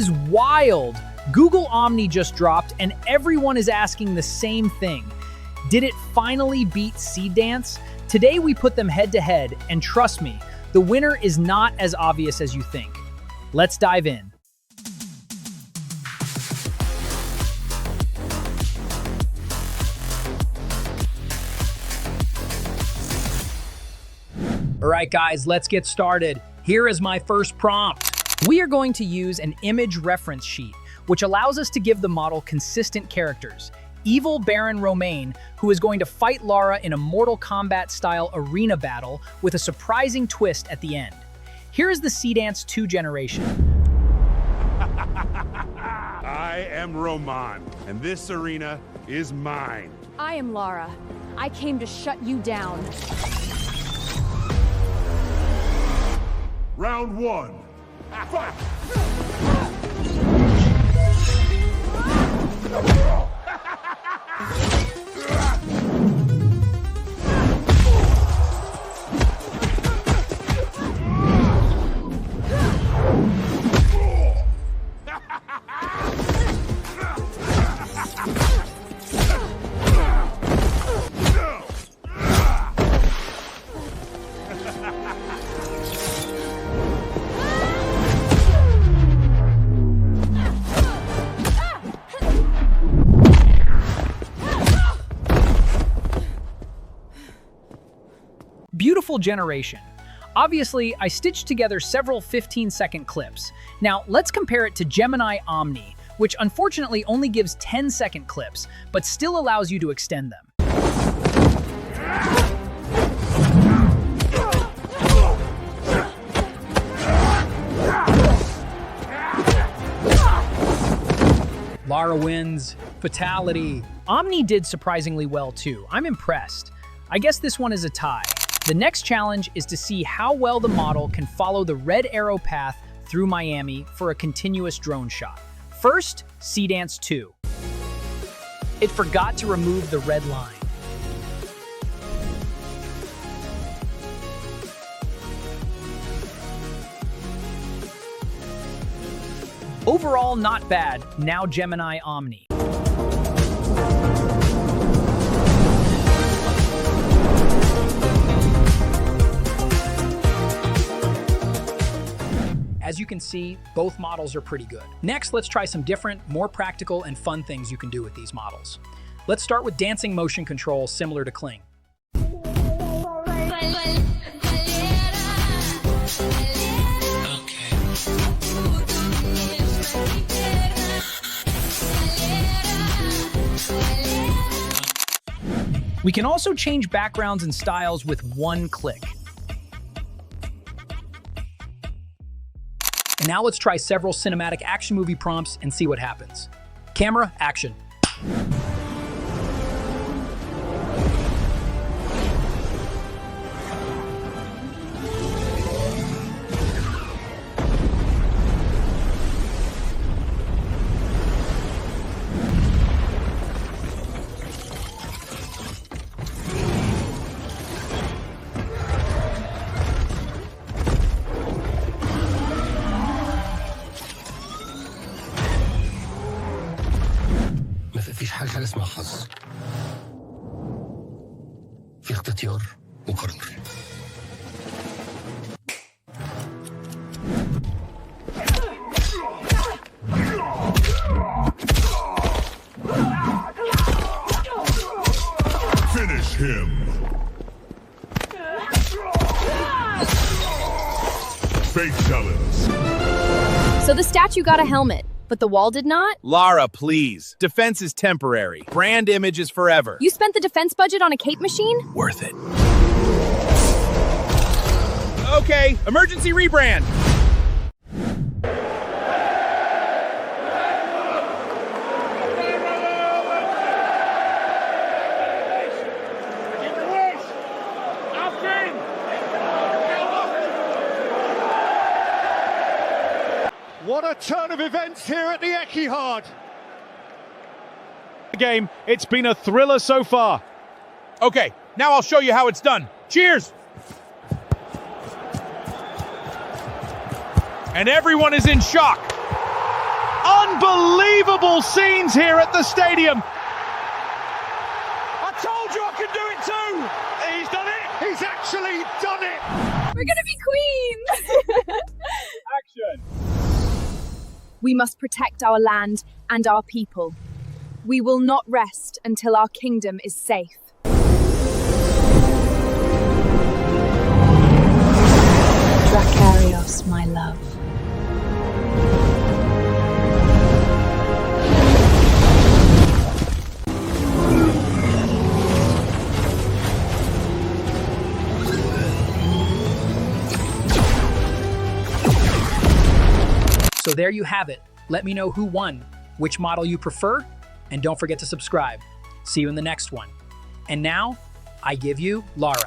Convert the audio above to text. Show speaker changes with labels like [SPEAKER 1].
[SPEAKER 1] is wild! Google Omni just dropped and everyone is asking the same thing. Did it finally beat Seedance? Today we put them head to head, and trust me, the winner is not as obvious as you think. Let's dive in. Alright guys, let's get started. Here is my first prompt. We are going to use an image reference sheet, which allows us to give the model consistent characters. Evil Baron Romain, who is going to fight Lara in a Mortal Kombat-style arena battle with a surprising twist at the end. Here is the Seedance 2 generation.
[SPEAKER 2] I am Romain, and this arena is mine.
[SPEAKER 3] I am Lara. I came to shut you down.
[SPEAKER 2] Round one. Fight!
[SPEAKER 1] Beautiful generation. Obviously, I stitched together several 15-second clips. Now, let's compare it to Gemini Omni, which unfortunately only gives 10-second clips, but still allows you to extend them. Lara wins. Fatality. Omni did surprisingly well too. I'm impressed. I guess this one is a tie. The next challenge is to see how well the model can follow the red arrow path through Miami for a continuous drone shot. First, Seedance 2. It forgot to remove the red line. Overall, not bad. Now Gemini Omni. As you can see, both models are pretty good. Next, let's try some different, more practical and fun things you can do with these models. Let's start with dancing motion control similar to Kling. We can also change backgrounds and styles with one click. And now let's try several cinematic action movie prompts and see what happens. Camera, action.
[SPEAKER 4] مفيش حاجة اسمها حظ. في اختيار وقرار.
[SPEAKER 2] Finish him. Fake talents.
[SPEAKER 3] So the statue got a helmet, but the wall did not?
[SPEAKER 5] Lara, please. Defense is temporary. Brand image is forever.
[SPEAKER 3] You spent the defense budget on a cape machine?
[SPEAKER 5] Worth it. Okay, emergency rebrand.
[SPEAKER 6] What a turn of events here at the Etihad. Game, it's been a thriller so far.
[SPEAKER 5] Okay, now I'll show you how it's done. Cheers! And everyone is in shock.
[SPEAKER 6] Unbelievable scenes here at the stadium.
[SPEAKER 7] I told you I could do it too! He's done it!
[SPEAKER 6] He's actually done it.
[SPEAKER 3] We're gonna be queens!
[SPEAKER 6] Action.
[SPEAKER 3] We must protect our land and our people. We will not rest until our kingdom is safe. Dracarios, my love.
[SPEAKER 1] So there you have it. Let me know who won, which model you prefer, and don't forget to subscribe. See you in the next one. And now, I give you Lara.